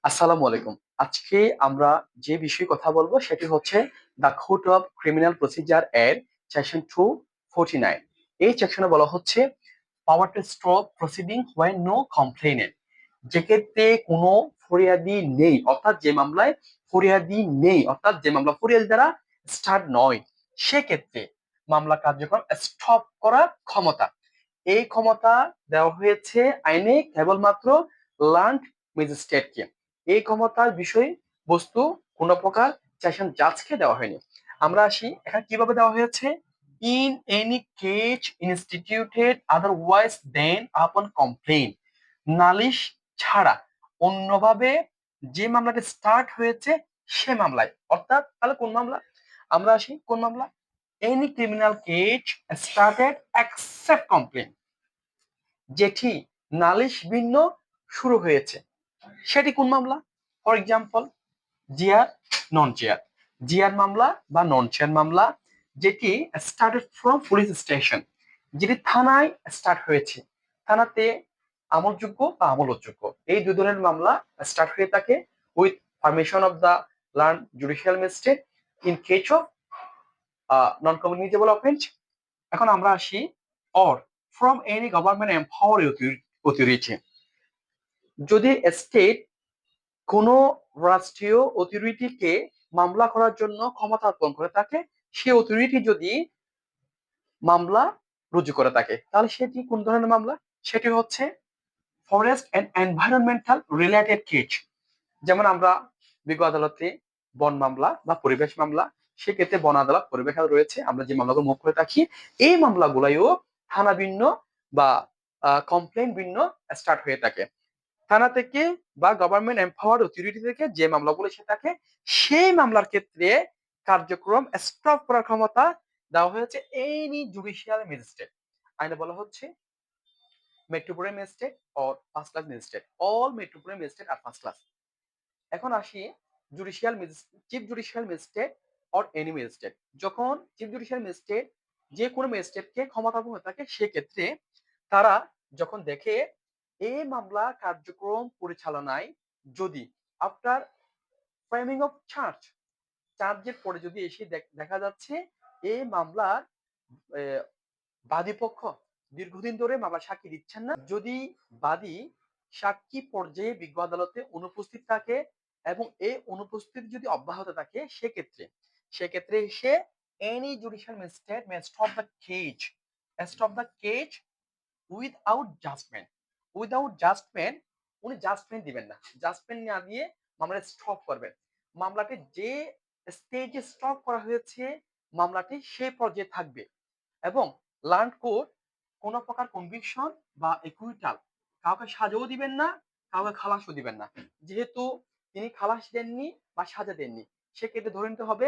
আসসালামু আলাইকুম। আজকে আমরা যে বিষয়ে কথা বলবো সেটি হচ্ছে the code of criminal procedure এর সেকশন 249। এই সেকশনে বলা হচ্ছে power to stop proceeding when no complainant. যে ক্ষেত্রে কোনো ফরিয়াদি নেই, অর্থাৎ যে মামলায় ফরিয়াদি নেই, অর্থাৎ যে মামলা ফরিয়াদি দ্বারা স্টার্ট নয়, সেক্ষেত্রে মামলা কার্যক্রম স্টপ করার ক্ষমতা, এই ক্ষমতা দেওয়া হয়েছে আইনে কেবলমাত্র ল্যান্ড ম্যাজিস্ট্রেটকে। এই ক্ষমতার বিষয় বস্তু কোন প্রকার সেশন জাজকে দেওয়া হয়নি। আমরা আসি এখানে কিভাবে দেওয়া হয়েছে। In any case instituted otherwise than upon complaint, নালিশ ছাড়া অন্যভাবে যে মামলাটি স্টার্ট হয়েছে সে মামলায়, অর্থাৎ তাহলে কোন মামলা, আমরা আসি কোন মামলা, any criminal case started except complain, যেটি নালিশ ভিন্ন শুরু হয়েছে সেটি কোন মামলা। For example GR, non GR, GR মামলা বা নন জিআর মামলা যেটি স্টার্টেড ফ্রম পুলিশ স্টেশন, যেটি থানায় স্টার্ট হয়েছে, থানাতে আমলযোগ্য বা আমলযোগ্য এই দুই ধরনের মামলা স্টার্ট হয়ে থাকে with permission of the learned judicial magistrate in case of non communicable offence. এখন আমরা আসি or from any government empower authority, যদি স্টেট কোনো রাষ্ট্রীয় অথরিটিকে মামলা করার জন্য ক্ষমতা অর্পণ করে থাকে, সে অথরিটি যদি মামলা রুজু করে থাকে তাহলে সেটি কোন ধরনের মামলা, সেটি হচ্ছে forest and environmental related case. যেমন আমরা বিজ্ঞ আদালতে বন মামলা বা পরিবেশ মামলা, সেক্ষেত্রে বন আদালত পরিবেশ আদালত রয়েছে, আমরা যে মামলাগুলো মুখ করে থাকি এই মামলাগুলাইও থানা ভিন্ন বা কমপ্লেন ভিন্ন স্টার্ট হয়ে থাকে। থানা থেকে বা গভর্নমেন্ট এম্পাওয়ার্ড অথরিটি থেকে যে মামলাগুলো এসে থাকে সেই মামলার ক্ষেত্রে কার্যক্রম স্টপ করার ক্ষমতা দেওয়া হয়েছে এনি জুডিশিয়াল ম্যাজিস্ট্রেট। আইনে বলা হচ্ছে metropolitan magistrate or first class magistrate, all metropolitan magistrate আর ফার্স্ট ক্লাস। এখন আসি judicial chief judicial magistrate or any magistrate. যখন চিফ জুডিশিয়াল ম্যাজিস্ট্রেট যে কোনো ম্যাজিস্ট্রেটকে ক্ষমতা হয়ে থাকে সেক্ষেত্রে তারা যখন দেখে এই মামলা কার্যক্রম পরিচালনায় যদি আফটার ফ্রেমিং অফ চার্জের পরে যদি এসে দেখা যাচ্ছে এই মামলার বাদী পক্ষ দীর্ঘদিন ধরে মামলা সাক্ষী দিচ্ছেন না, যদি বাদী সাক্ষী পর্যায়ে বিজ্ঞ আদালতে অনুপস্থিত থাকে এবং এই অনুপস্থিতি যদি অব্যাহত থাকে সেক্ষেত্রে সে any judicial magistrate may stop the case without judgment. উনি জাজমেন্ট দিবেন না, জাজমেন্ট না দিয়ে মামলা স্টপ করবেন। মামলাটি যে স্টেজে স্টপ করা হয়েছে মামলাটি সেই পর্যায়ে থাকবে এবং লার্ন কোর্ট কোন প্রকার কনভিকশন বা একুইটাল কাউকে সাজাও দিবেন না, কাউকে খালাসও দিবেন না। যেহেতু তিনি খালাস দেননি বা সাজা দেননি, সেক্ষেত্রে ধরে নিতে হবে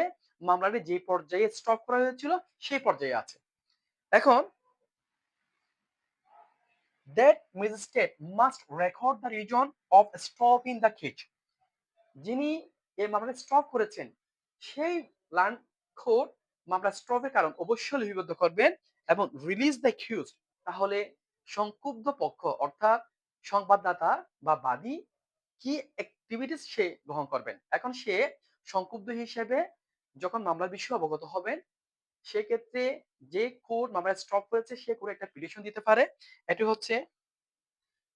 মামলাটি যে পর্যায়ে স্টপ করা হয়েছিল সেই পর্যায়ে আছে। এখন that magistrate must record the reason of stopping the case, যিনি এই মামলা স্টপ করেছেন সেই লার্ন কোর্ট মামলা স্টপের কারণ অবশ্যই লিপিবদ্ধ করবেন এবং রিলিজ দ্য অ্যাকিউজ, তাহলে সংক্ষুব্ধ পক্ষ অর্থাৎ সংবাদদাতা বা বাদী কি অ্যাক্টিভিটিস সে গ্রহণ করবেন। এখন সে সংক্ষুব্ধ হিসেবে যখন মামলার বিষয়ে অবগত হবেন সেক্ষেত্রে যে কোর্ট মামলা স্টপ করেছে সে কোর্ট একটা পিটিশন দিতে পারে। এটি হচ্ছে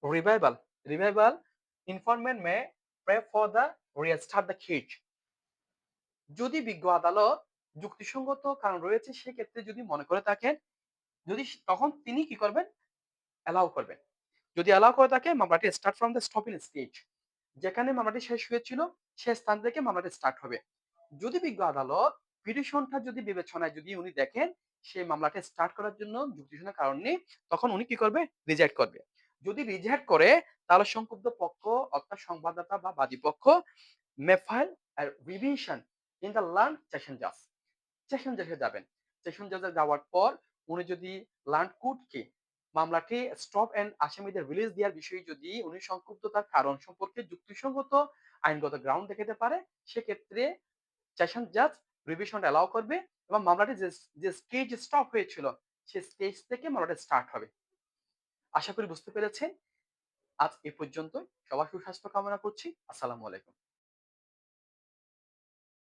revival revival informant may pray for the restart the case. যদি বিজ্ঞ আদালত যুক্তিসঙ্গত কারণ রয়েছে সেক্ষেত্রে যদি মনে করে থাকেন, যদি তখন তিনি কি করবেন, অ্যালাউ করবেন। যদি অ্যালাউ করে থাকে মামলাটি start from the stopping stage, যেখানে মামলাটি শেষ হয়েছিল সে স্থান থেকে মামলাটি স্টার্ট হবে। যদি বিজ্ঞ আদালত পিটিশনটা যদি বিবেচনায় যদি উনি দেখেন সেই মামলাটা স্টার্ট করার জন্য যুক্তিসঙ্গত কারণ নেই, তখন উনি কি করবে, রিজেক্ট করবে। যদি রিজেক্ট করে তাহলে সংক্ষুব্ধ পক্ষ অর্থাৎ সংবাদদাতা বা বাদী পক্ষ may file revision in the learned session জাজে যাবেন। সেশন জাজে যাওয়ার পর উনি যদি লার্ন কোর্টকে মামলাটি স্টপ এন্ড আসামিদের রিলিজ দেওয়ার বিষয়ে যদি উনি সংক্ষুব্ধতার কারণ সম্পর্কে যুক্তিসঙ্গত আইনগত গ্রাউন্ড দেখাতে পারে সেক্ষেত্রে সেশন জাজ রিভিশনটা অ্যালাউ করবে এবং মামলাটি যে স্টেজ স্টপ হয়েছিল সেই স্টেজ থেকে মামলাটা স্টার্ট হবে। আশা করি বুঝতে পেরেছেন। আজ এ পর্যন্তই। সবার সুস্বাস্থ্য কামনা করছি। আসসালামু আলাইকুম।